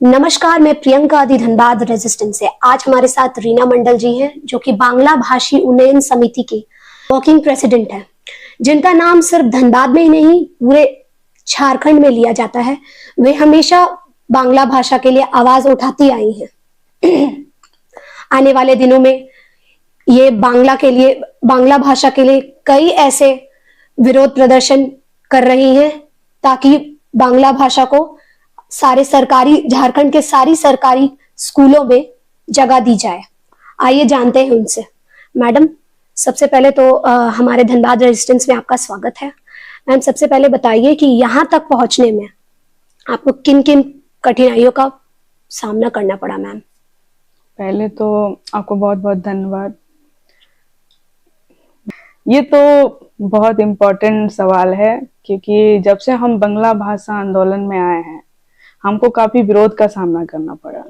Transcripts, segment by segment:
नमस्कार, मैं प्रियंका आदि धनबाद रेजिस्टेंस से। आज हमारे साथ रीना मंडल जी हैं, जो कि बांग्ला भाषी उन्नयन समिति के वर्किंग प्रेसिडेंट है, जिनका नाम सिर्फ धनबाद में ही नहीं पूरे झारखंड में लिया जाता है। वे हमेशा बांग्ला भाषा के लिए आवाज उठाती आई हैं। आने वाले दिनों में ये बांग्ला भाषा के लिए कई ऐसे विरोध प्रदर्शन कर रही हैं ताकि बांग्ला भाषा को झारखंड के सारी सरकारी स्कूलों में जगह दी जाए। आइए जानते हैं उनसे। मैडम, सबसे पहले तो हमारे धनबाद रेजिस्टेंस में आपका स्वागत है। मैम, सबसे पहले बताइए कि यहाँ तक पहुंचने में आपको किन किन कठिनाइयों का सामना करना पड़ा। मैम, पहले तो आपको बहुत बहुत धन्यवाद। ये तो बहुत इम्पोर्टेंट सवाल है, क्योंकि जब से हम बांग्ला भाषा आंदोलन में आए हैं हमको काफी विरोध का सामना करना पड़ा।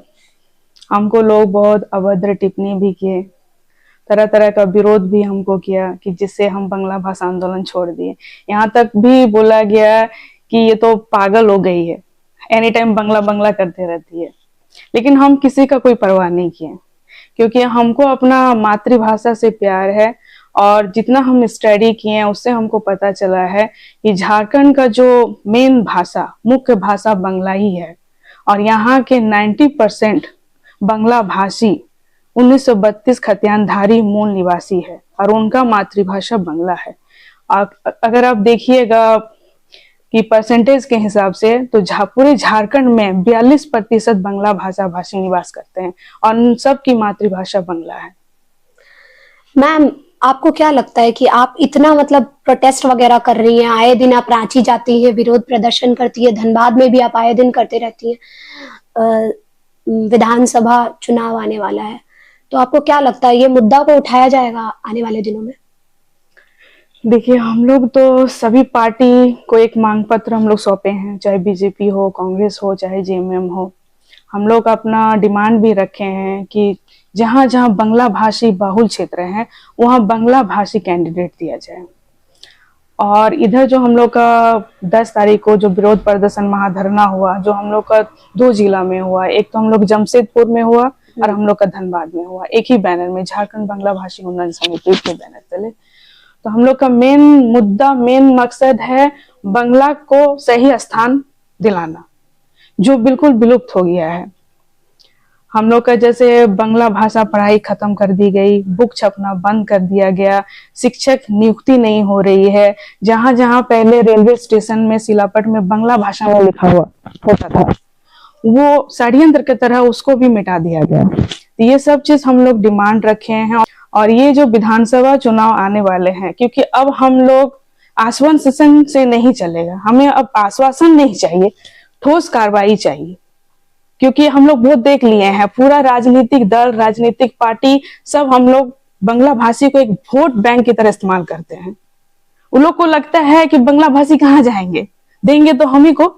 हमको लोग बहुत अभद्र टिप्पणी भी किए, तरह तरह का विरोध भी हमको किया, कि जिससे हम बांग्ला भाषा आंदोलन छोड़ दिए। यहाँ तक भी बोला गया कि ये तो पागल हो गई है, एनी टाइम बांग्ला बांग्ला करते रहती है। लेकिन हम किसी का कोई परवाह नहीं किए, क्योंकि हमको अपना मातृभाषा से प्यार है। और जितना हम स्टडी किए हैं उससे हमको पता चला है कि झारखंड का जो मेन भाषा, मुख्य भाषा बांग्ला ही है। और यहाँ के 90% बांग्ला भाषी 1932 खतियानधारी मूल निवासी है और उनका मातृभाषा बांग्ला है। अगर आप देखिएगा कि परसेंटेज के हिसाब से तो पूरे झारखंड में 42% बांग्ला भाषा भाषी निवास करते हैं और उन सब की मातृभाषा बांग्ला है। मैम, आपको क्या लगता है कि आप इतना प्रोटेस्ट वगैरह कर रही हैं, आए दिन आप रांची जाती हैं, विरोध प्रदर्शन करती है, धनबाद में भी आप आए दिन करते रहती हैं, विधानसभा चुनाव आने वाला है, तो आपको क्या लगता है ये मुद्दा को उठाया जाएगा आने वाले दिनों में? देखिए, हम लोग तो सभी पार्टी को एक मांग पत्र हम लोग सौंपे हैं, चाहे बीजेपी हो, कांग्रेस हो, चाहे जेएमएम हो। हम लोग अपना डिमांड भी रखे हैं कि जहां जहां बांग्ला भाषी बहुल क्षेत्र हैं वहां बांग्ला भाषी कैंडिडेट दिया जाए। और इधर जो हम लोग का 10 तारीख को जो विरोध प्रदर्शन महाधरना हुआ, जो हम लोग का 2 जिला में हुआ, एक तो हम लोग जमशेदपुर में हुआ और हम लोग का धनबाद में हुआ, एक ही बैनर में, झारखंड बांग्ला भाषी उन्नयन समिति के बैनर तले। तो हम लोग का मेन मकसद है बांग्ला को सही स्थान दिलाना, जो बिल्कुल विलुप्त हो गया है। हम लोग का जैसे बांग्ला भाषा पढ़ाई खत्म कर दी गई, बुक छपना बंद कर दिया गया, शिक्षक नियुक्ति नहीं हो रही है। जहां जहां पहले रेलवे स्टेशन में सिलापट में बांग्ला भाषा में लिखा हुआ होता था, वो षड्यंत्र की तरह उसको भी मिटा दिया गया। तो ये सब चीज हम लोग डिमांड रखे हैं। और ये जो विधानसभा चुनाव आने वाले हैं, क्योंकि अब हम लोग आश्वासन से नहीं चलेगा, हमें अब आश्वासन नहीं चाहिए, ठोस कार्रवाई चाहिए। क्योंकि हम लोग बहुत देख लिए हैं, पूरा राजनीतिक दल, राजनीतिक पार्टी सब हम लोग बांग्ला भाषी को एक वोट बैंक की तरह इस्तेमाल करते हैं। उन लोग को लगता है कि बांग्ला भाषी कहाँ जाएंगे, देंगे तो हम ही को।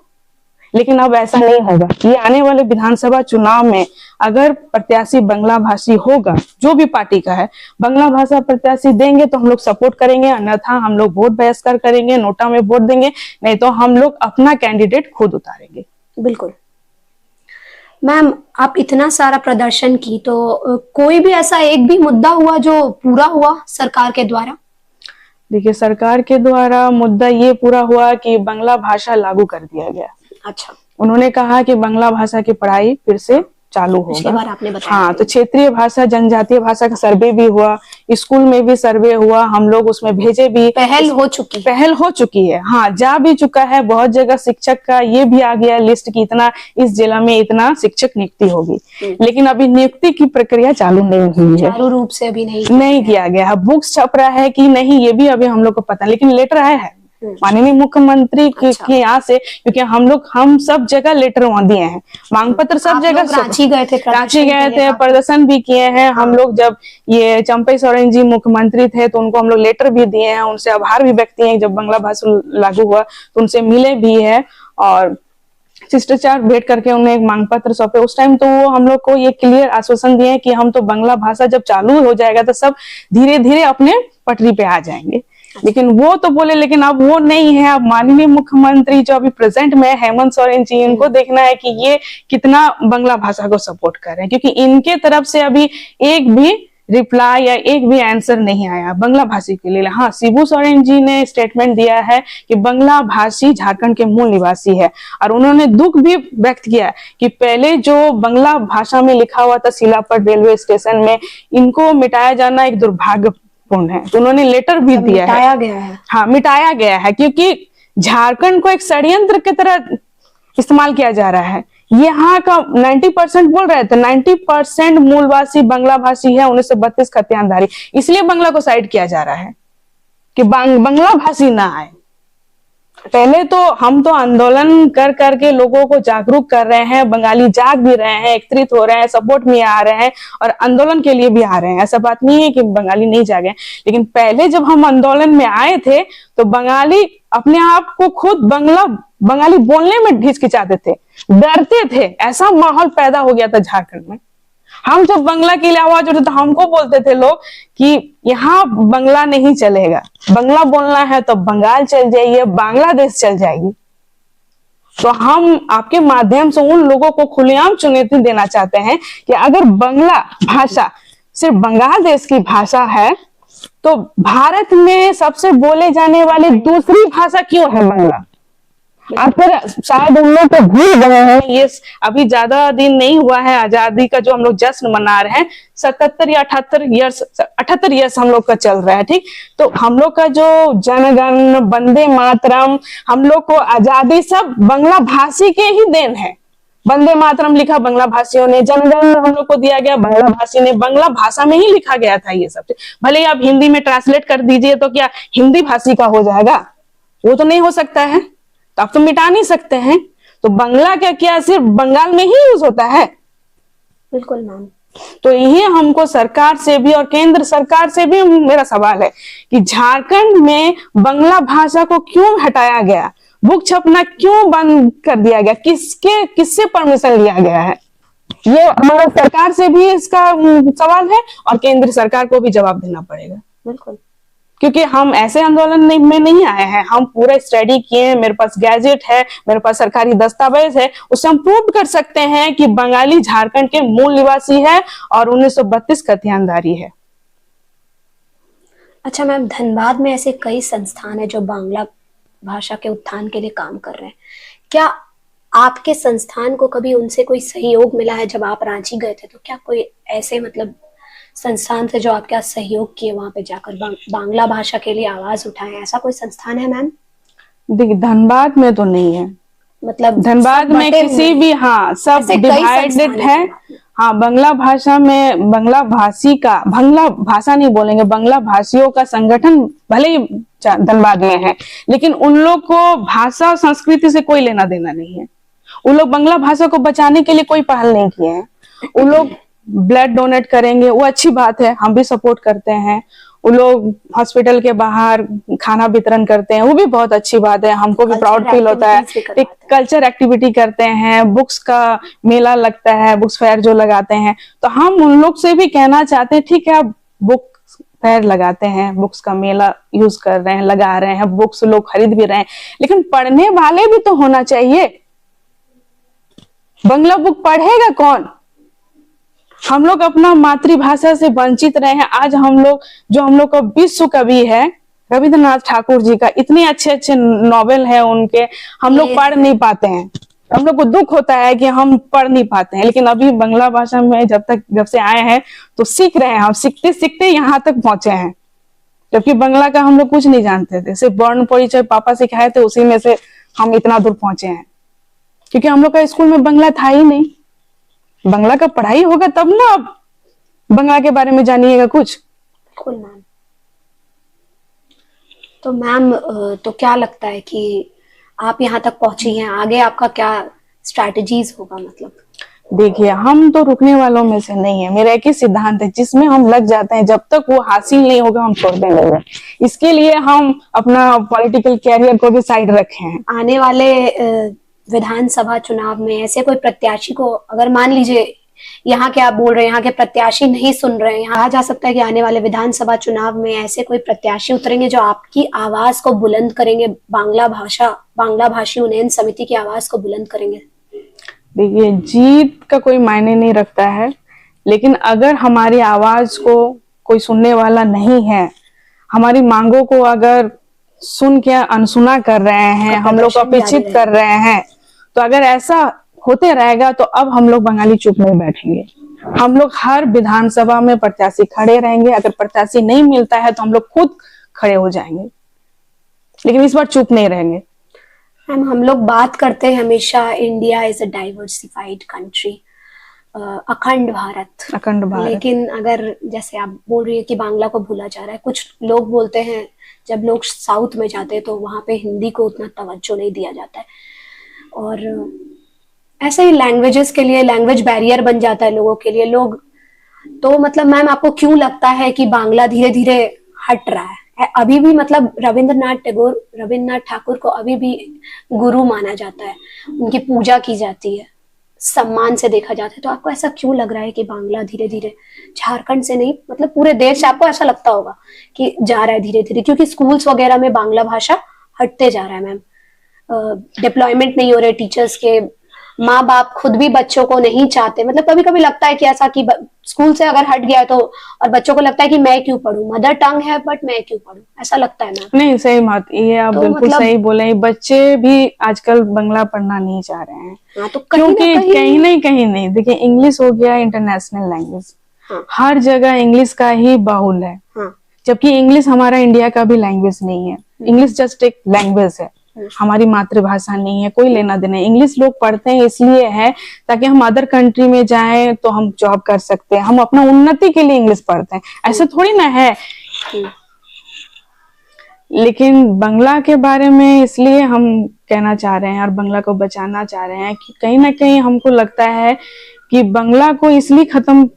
लेकिन अब ऐसा नहीं होगा। ये आने वाले विधानसभा चुनाव में अगर प्रत्याशी बांग्ला भाषी होगा, जो भी पार्टी का है, बांग्ला भाषा प्रत्याशी देंगे तो हम लोग सपोर्ट करेंगे, अन्यथा हम लोग वोट बहिष्कार करेंगे, नोटा में वोट देंगे, नहीं तो हम लोग अपना कैंडिडेट खुद उतारेंगे। बिल्कुल। मैम, आप इतना सारा प्रदर्शन की, तो कोई भी ऐसा एक भी मुद्दा हुआ जो पूरा हुआ सरकार के द्वारा? देखिए, सरकार के द्वारा मुद्दा ये पूरा हुआ कि बांग्ला भाषा लागू कर दिया गया। अच्छा। उन्होंने कहा कि बांग्ला भाषा की पढ़ाई फिर से चालू होगा। बार आपने बताया। हाँ, तो क्षेत्रीय भाषा, जनजातीय भाषा का सर्वे भी हुआ, स्कूल में भी सर्वे हुआ, हम लोग उसमें भेजे भी। पहल हो चुकी है। हाँ, जा भी चुका है। बहुत जगह शिक्षक का ये भी आ गया लिस्ट की इतना इस जिला में इतना शिक्षक नियुक्ति होगी, लेकिन अभी नियुक्ति की प्रक्रिया चालू नहीं हुई है, चालू रूप से अभी नहीं किया गया है। बुक्स छप रहा है कि नहीं ये भी अभी हम लोग को पता, लेकिन लेटर आया है माननीय मुख्यमंत्री के यहाँ से, क्योंकि हम सब जगह लेटर वहाँ दिए हैं, मांग पत्र सब जगह। रांची गए थे, प्रदर्शन भी किए हैं। हम लोग जब ये चंपई सोरेन जी मुख्यमंत्री थे तो उनको हम लोग लेटर भी दिए हैं, उनसे आभार भी व्यक्त किए हैं। जब बांग्ला भाषा लागू हुआ तो उनसे मिले भी है और शिष्टाचार भेंट करके उन्हें एक मांग पत्र सौंपे। उस टाइम तो वो हम लोग को ये क्लियर आश्वासन दिए कि हम तो बांग्ला भाषा जब चालू हो जाएगा तो सब धीरे धीरे अपने पटरी पे आ जाएंगे। लेकिन वो तो बोले, लेकिन अब वो नहीं है। अब माननीय मुख्यमंत्री जो अभी प्रेजेंट में है, हेमंत सोरेन जी, इनको देखना है कि ये कितना बांग्ला भाषा को सपोर्ट कर रहे हैं, क्योंकि इनके तरफ से अभी एक भी रिप्लाई या एक भी आंसर नहीं आया बांग्ला भाषी के लिए। हाँ, शिबू सोरेन जी ने स्टेटमेंट दिया है कि बांग्ला भाषी झारखंड के मूल निवासी है, और उन्होंने दुख भी व्यक्त किया कि पहले जो बांग्ला भाषा में लिखा हुआ था सिलापट रेलवे स्टेशन में, इनको मिटाया जाना एक दुर्भाग्यपूर्ण है। तो उन्होंने लेटर भी दिया है। मिटाया गया है। हाँ, मिटाया गया है, क्योंकि झारखंड को एक षड्यंत्र की तरह इस्तेमाल किया जा रहा है। यहाँ का 90% बोल रहे थे, 90% मूलवासी बांग्ला भाषी है, 1932 खतियानधारी, इसलिए बांग्ला को साइड किया जा रहा है कि बांग्ला भाषी ना आए। पहले तो हम तो आंदोलन कर करके लोगों को जागरूक कर रहे हैं, बंगाली जाग भी रहे हैं, एकत्रित हो रहे हैं, सपोर्ट में आ रहे हैं और आंदोलन के लिए भी आ रहे हैं। ऐसा बात नहीं है कि बंगाली नहीं जागे, लेकिन पहले जब हम आंदोलन में आए थे तो बंगाली अपने आप को खुद बंगाली बोलने में हिचकिचाते थे, डरते थे। ऐसा माहौल पैदा हो गया था झारखंड में। हम जब बांग्ला के लिए आवाज उठे तो हमको बोलते थे लोग कि यहाँ बांग्ला नहीं चलेगा, बांग्ला बोलना है तो बंगाल चल जाइए, बांग्लादेश चल जाएगी। तो हम आपके माध्यम से उन लोगों को खुलेआम चुनौती देना चाहते हैं कि अगर बांग्ला भाषा सिर्फ बंगाल देश की भाषा है तो भारत में सबसे बोले जाने वाली दूसरी भाषा क्यों है बांग्ला? और फिर शायद उन लोग को भूल गए हैं। ये अभी ज्यादा दिन नहीं हुआ है आजादी का जो हम लोग जश्न मना रहे हैं, 77 या 78 ईयर्स हम लोग का चल रहा है, ठीक। तो हम लोग का जो जनगण, वंदे मातरम, हम लोग को आजादी सब बांग्ला भाषी के ही देन है। वंदे मातरम लिखा बांग्ला भाषियों ने, जनगण हम लोग को दिया गया बांग्ला भाषी ने, बांग्ला भाषा में ही लिखा गया था ये सब। भले ही आप हिंदी में ट्रांसलेट कर दीजिए तो क्या हिंदी भाषी का हो जाएगा? वो तो नहीं हो सकता है, तो आप तो मिटा नहीं सकते हैं। तो बांग्ला क्या सिर्फ बंगाल में ही यूज होता है? बिल्कुल मैम। तो यही हमको सरकार से भी और केंद्र सरकार से भी मेरा सवाल है कि झारखंड में बांग्ला भाषा को क्यों हटाया गया, बुक छपना क्यों बंद कर दिया गया, किससे परमिशन लिया गया है? ये हमारा सरकार से भी इसका सवाल है और केंद्र सरकार को भी जवाब देना पड़ेगा। बिल्कुल, क्योंकि हम ऐसे आंदोलन में नहीं आए हैं, हम पूरा स्टडी किए, मेरे पास गैजेट है, मेरे पास सरकारी दस्तावेज है, उससे हम प्रूव कर सकते हैं कि बंगाली झारखंड के मूल निवासी है और 1932 खतियानधारी है। अच्छा मैम, धनबाद में ऐसे कई संस्थान है जो बांग्ला भाषा के उत्थान के लिए काम कर रहे हैं। क्या आपके संस्थान को कभी उनसे कोई सहयोग मिला है? जब आप रांची गए थे तो क्या कोई ऐसे मतलब संस्थान थे जो आपके साथ सहयोग किए, वहां पे जाकर बांग्ला भाषा के लिए आवाज उठाए? ऐसा कोई संस्थान है मैम? देखिए, धनबाद में तो नहीं है, मतलब धनबाद में किसी भी, हाँ, सब डिवाइडेड है। हाँ, बांग्ला भाषा में बांग्ला भाषा नहीं बोलेंगे, बांग्ला भाषियों का संगठन भले ही धनबाद में है, लेकिन उन लोग को भाषा और संस्कृति से कोई लेना देना नहीं है। उन लोग बांग्ला भाषा को बचाने के लिए कोई पहल नहीं किए हैं। उन लोग ब्लड डोनेट करेंगे, वो अच्छी बात है, हम भी सपोर्ट करते हैं। वो लोग हॉस्पिटल के बाहर खाना वितरण करते हैं, वो भी बहुत अच्छी बात है, हमको भी प्राउड फील होता है। एक कल्चर एक्टिविटी करते हैं, बुक्स का मेला लगता है, बुक्स फेयर जो लगाते हैं, तो हम उन लोग से भी कहना चाहते हैं, ठीक है, आप बुक फेयर लगाते हैं, बुक्स का मेला यूज कर रहे हैं, लगा रहे हैं, बुक्स लोग खरीद भी रहे हैं, लेकिन पढ़ने वाले भी तो होना चाहिए। बांग्ला बुक पढ़ेगा कौन? हम लोग अपना मातृभाषा से वंचित रहे हैं। आज हम लोग का विश्व कवि है रविंद्रनाथ ठाकुर जी का, इतने अच्छे अच्छे नॉवेल है उनके, हम लोग पढ़ नहीं पाते हैं। हम लोग को दुख होता है कि हम पढ़ नहीं पाते हैं, लेकिन अभी बांग्ला भाषा में जब से आए हैं तो सीख रहे हैं, हम सीखते सीखते यहाँ तक पहुंचे हैं। जबकि बांग्ला का हम लोग कुछ नहीं जानते थे, सिर्फ वर्ण परिचय पापा सिखाए थे, उसी में से हम इतना दूर पहुंचे हैं। क्योंकि हम लोग का स्कूल में बांग्ला था ही नहीं। बांग्ला का पढ़ाई होगा तब ना आप बांग्ला के बारे में जानिएगा कुछ। बिल्कुल मैम। तो मैम, तो क्या लगता है कि आप यहाँ तक पहुंची हैं, आगे आपका क्या स्ट्रैटेजीज होगा? मतलब देखिए, हम तो रुकने वालों में से नहीं है। मेरा एक ही सिद्धांत है, जिसमें हम लग जाते हैं, जब तक वो हासिल नहीं होगा हम छोड़ देंगे। इसके लिए हम अपना पॉलिटिकल कैरियर को भी साइड रखे हैं। आने वाले विधानसभा चुनाव में ऐसे कोई प्रत्याशी को अगर मान लीजिए यहाँ के आप बोल रहे हैं, यहाँ के प्रत्याशी नहीं सुन रहे हैं। यहाँ कहा जा सकता है कि आने वाले विधानसभा चुनाव में ऐसे कोई प्रत्याशी उतरेंगे जो आपकी आवाज को बुलंद करेंगे, बांग्ला भाषी उन्नयन समिति की आवाज को बुलंद करेंगे। देखिए, जीत का कोई मायने नहीं रखता है, लेकिन अगर हमारी आवाज को कोई सुनने वाला नहीं है, हमारी मांगों को अगर सुन के अनसुना कर रहे हैं, हम लोग को अपेक्षित कर रहे हैं, तो अगर ऐसा होते रहेगा तो अब हम लोग बंगाली चुप नहीं बैठेंगे। हम लोग हर विधानसभा में प्रत्याशी खड़े रहेंगे। अगर प्रत्याशी नहीं मिलता है तो हम लोग खुद खड़े हो जाएंगे, लेकिन इस बार चुप नहीं रहेंगे। मैम, हम लोग बात करते हैं हमेशा India is a diversified country, अखंड भारत, लेकिन अगर जैसे आप बोल रही है कि बांग्ला को भूला जा रहा है, कुछ लोग बोलते हैं जब लोग साउथ में जाते हैं तो वहां पे हिंदी को उतना तवज्जो नहीं दिया जाता है, और ऐसे ही लैंग्वेजेस के लिए लैंग्वेज बैरियर बन जाता है लोगों के लिए। लोग तो मतलब मैम, आपको क्यों लगता है कि बांग्ला धीरे धीरे हट रहा है? अभी भी मतलब रविंद्रनाथ ठाकुर को अभी भी गुरु माना जाता है, उनकी पूजा की जाती है, सम्मान से देखा जाता है। तो आपको ऐसा क्यों लग रहा है कि बांग्ला धीरे धीरे, झारखंड से नहीं मतलब पूरे देश से आपको ऐसा लगता होगा कि जा रहा है धीरे धीरे? क्योंकि स्कूल्स वगैरह में बांग्ला भाषा हटते जा रहा है मैम, डिप्लॉयमेंट नहीं हो रहे टीचर्स के, माँ बाप खुद भी बच्चों को नहीं चाहते। मतलब कभी कभी लगता है कि ऐसा कि स्कूल से अगर हट गया तो, और बच्चों को लगता है कि मैं क्यों पढूं, मदर टंग है बट मैं क्यों पढूं, ऐसा लगता है मैम। नहीं, सही बात, ये आप तो बिल्कुल मतलब, सही बोले। बच्चे भी आजकल बांग्ला पढ़ना नहीं चाह रहे हैं। हाँ, तो क्योंकि कहीं नहीं, देखिए, इंग्लिश हो गया इंटरनेशनल लैंग्वेज। हाँ, हर जगह इंग्लिश का ही बाहुल है। हाँ, जबकि इंग्लिश हमारा इंडिया का भी लैंग्वेज नहीं है। इंग्लिश जस्ट एक लैंग्वेज है, हमारी मातृभाषा नहीं है। कोई लेना देना, इंग्लिश लोग पढ़ते हैं इसलिए है ताकि हम अदर कंट्री में जाएं तो हम जॉब कर सकते हैं, हम अपना उन्नति के लिए इंग्लिश पढ़ते हैं, ऐसे थोड़ी ना है। लेकिन बांग्ला के बारे में इसलिए हम कहना चाह रहे हैं और बांग्ला को बचाना चाह रहे हैं कि कहीं ना कहीं हमको लगता है कि बांग्ला को इसलिए खत्म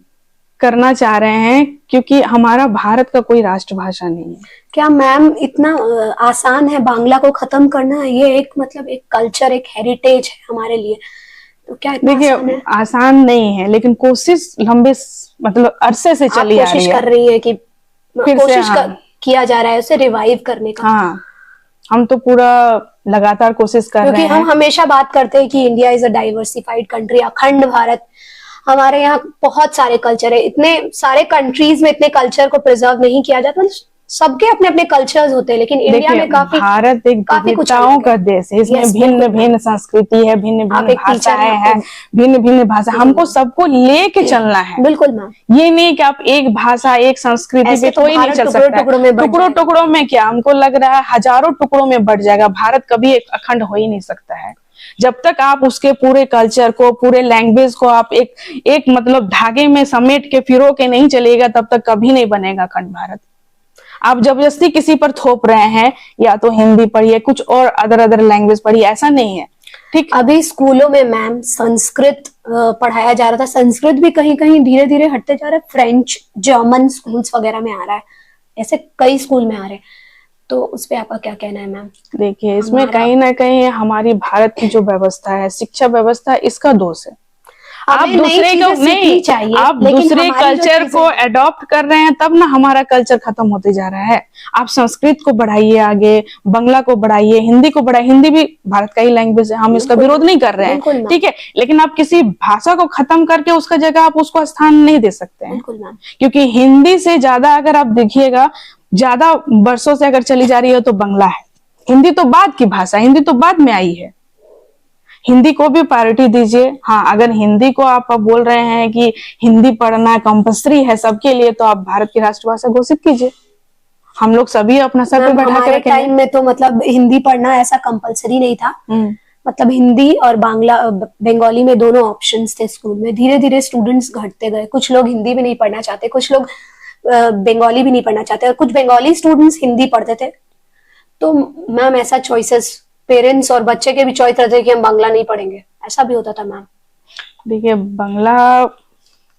करना चाह रहे हैं क्योंकि हमारा भारत का कोई राष्ट्रभाषा नहीं है। क्या मैम इतना आसान है बांग्ला को खत्म करना? ये एक मतलब एक कल्चर, एक हेरिटेज है हमारे लिए, तो क्या इतना देखिए, आसान है? आसान नहीं है, लेकिन कोशिश लंबे मतलब अरसे से चली आ रही है। कोशिश कर रही है कि फिर से, किया जा रहा है उसे रिवाइव करने का। हाँ, हम तो पूरा लगातार कोशिश कर रहे हैं, क्योंकि हम हमेशा बात करते हैं कि India is a diversified country, अखंड भारत। हमारे यहाँ बहुत सारे कल्चर है, इतने सारे कंट्रीज में इतने कल्चर को प्रिजर्व नहीं किया जाता। मतलब सबके अपने अपने कल्चर्स होते हैं, लेकिन इंडिया में काफी, भारत एक विविधताओं का देश है। इसमें भिन्न भिन्न संस्कृति है, भिन्न भिन्न भाषाएं हैं, भिन्न भिन्न भाषा। हमको सबको लेके चलना है। बिल्कुल मैम, ये नहीं कि आप एक भाषा एक संस्कृति पे कोई नहीं चल सकता। टुकड़ों टुकड़ों में क्या, हमको लग रहा है हजारों टुकड़ों में बढ़ जाएगा। भारत कभी एक अखंड हो ही नहीं सकता है जब तक आप उसके पूरे कल्चर को, पूरे लैंग्वेज को आप एक मतलब धागे में समेट के फिरो के नहीं चलेगा, तब तक कभी नहीं बनेगा अखंड भारत। आप जबरदस्ती किसी पर थोप रहे हैं, या तो हिंदी पढ़िए, कुछ और अदर लैंग्वेज पढ़िए, ऐसा नहीं है। ठीक, अभी स्कूलों में मैम संस्कृत पढ़ाया जा रहा था, संस्कृत भी कहीं कहीं धीरे धीरे हटते जा रहा है। फ्रेंच, जर्मन स्कूल्स वगैरह में आ रहा है, ऐसे कई स्कूल में आ रहे हैं। तो उस पे आपका क्या कहना है मैम? देखिए, इसमें कहीं ना कहीं हमारी भारत की जो व्यवस्था है, शिक्षा व्यवस्था, इसका दोष है। आप दूसरे को नहीं चाहिए, आप दूसरे कल्चर को अडॉप्ट कर रहे हैं, तब ना हमारा कल्चर खत्म होते जा रहा है। आप संस्कृत को बढ़ाइए आगे, बांग्ला को बढ़ाइए, हिंदी को बढ़ाइए। हिंदी भी भारत का ही लैंग्वेज है, हम इसका विरोध नहीं कर रहे हैं, ठीक है, लेकिन आप किसी भाषा को खत्म करके उसका जगह आप उसको स्थान नहीं दे सकते हैं। क्योंकि हिंदी से ज्यादा अगर आप देखिएगा, ज्यादा वर्षों से अगर चली जा रही है तो बांग्ला है। हिंदी तो बाद की भाषा, हिंदी तो बाद में आई है। हिंदी को भी प्रायोरिटी दीजिए। हाँ, अगर हिंदी को आप बोल रहे हैं कि हिंदी पढ़ना कंपल्सरी है सबके लिए, तो आप भारत की राष्ट्रभाषा घोषित कीजिए। हम लोग सभी अपना सर पे बैठा के रखेंगे। टाइम में तो मतलब हिंदी पढ़ना ऐसा कंपल्सरी नहीं था। मतलब हिंदी और बांग्ला, बंगाली में दोनों ऑप्शंस थे स्कूल में। धीरे धीरे स्टूडेंट्स घटते गए, कुछ लोग हिंदी भी नहीं पढ़ना चाहते, कुछ लोग बंगाली भी नहीं पढ़ना चाहते, और कुछ बंगाली स्टूडेंट्स हिंदी पढ़ते थे। तो मैम ऐसा चॉइसेस पेरेंट्स और बच्चे के भी चॉइस रहते कि हम बांग्ला नहीं पढ़ेंगे, ऐसा भी होता था मैम। देखिए, बांग्ला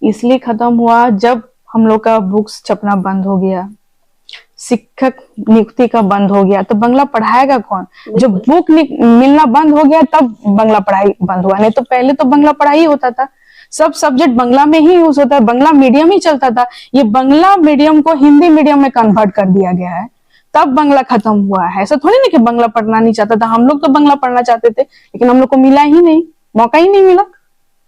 इसलिए खत्म हुआ जब हम लोग का बुक्स छपना बंद हो गया, शिक्षक नियुक्ति का बंद हो गया, तो बांग्ला पढ़ाएगा कौन? जब बुक मिलना बंद हो गया तब बांग्ला पढ़ाई बंद हुआ, नहीं तो पहले तो बांग्ला पढ़ाई होता था। सब सब्जेक्ट बांग्ला में ही यूज होता है, बांग्ला मीडियम ही चलता था। ये बांग्ला मीडियम को हिंदी मीडियम में कन्वर्ट कर दिया गया है, तब बांग्ला खत्म हुआ है। ऐसा थोड़ी ना कि बांग्ला पढ़ना नहीं चाहता था, हम लोग तो बांग्ला पढ़ना चाहते थे, लेकिन हम लोग को मिला ही नहीं, मौका ही नहीं मिला।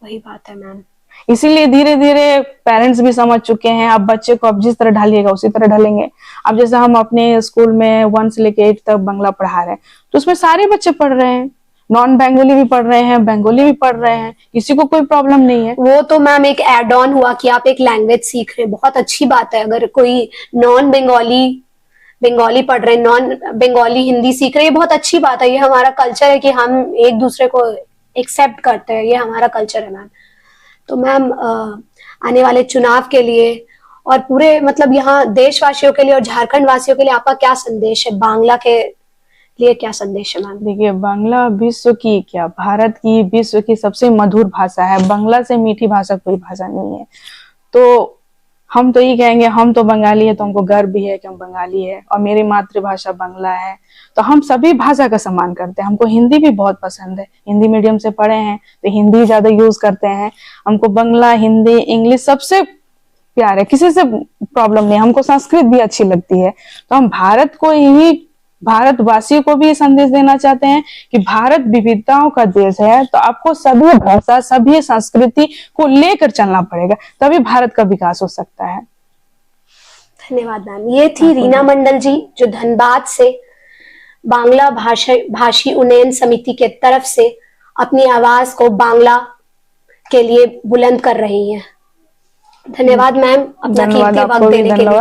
वही बात है मैम। इसीलिए धीरे धीरे पेरेंट्स भी समझ चुके हैं, अब बच्चे को अब जिस तरह ढालिएगा उसी तरह ढलेंगे। अब जैसे हम अपने स्कूल में 1 से लेके 8 तक बांग्ला पढ़ा रहे हैं, तो उसमें सारे बच्चे पढ़ रहे हैं, नॉन बंगाली भी पढ़ रहे हैं, बंगाली भी पढ़ रहे हैं, किसी को कोई प्रॉब्लम नहीं है। वो तो मैम एक एड ऑन हुआ कि आप एक लैंग्वेज सीख रहे हैं, बहुत अच्छी बात है। अगर कोई नॉन बंगाली पढ़ रहे हैं, नॉन बंगाली हिंदी सीख रहे हैं, ये बहुत अच्छी बात है। ये हमारा कल्चर है कि हम एक दूसरे को एक्सेप्ट करते हैं, ये हमारा कल्चर है मैम। तो मैम आने वाले चुनाव के लिए और पूरे मतलब यहाँ देशवासियों के लिए और झारखंड वासियों के लिए आपका क्या संदेश है? बांग्ला के लिए क्या संदेश है मैम? देखिए, बांग्ला विश्व की क्या, भारत की, विश्व की सबसे मधुर भाषा है। बांग्ला से मीठी भाषा कोई भाषा नहीं है। तो हम तो ये कहेंगे, हम तो बंगाली है तो हमको गर्व भी है कि हम बंगाली है, और मेरी मातृभाषा बांग्ला है। तो हम सभी भाषा का सम्मान करते हैं। हमको हिंदी भी बहुत पसंद है, हिंदी मीडियम से पढ़े हैं तो हिंदी ज्यादा यूज करते हैं। हमको बांग्ला, हिंदी, इंग्लिश सबसे प्यार है, किसी से प्रॉब्लम नहीं। हमको संस्कृत भी अच्छी लगती है। तो हम भारत को यही, भारतवासियों को भी ये संदेश देना चाहते हैं कि भारत विविधताओं का देश है, तो आपको सभी भाषा, सभी संस्कृति को लेकर चलना पड़ेगा, तभी भारत का विकास हो सकता है। धन्यवाद मैम। ये थी रीना मंडल जी, जो धनबाद से बांग्ला भाषी उन्नयन समिति के तरफ से अपनी आवाज को बांग्ला के लिए बुलंद कर रही हैं। धन्यवाद मैम, अपना कीमती वक्त देने के लिए।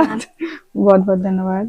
बहुत बहुत धन्यवाद।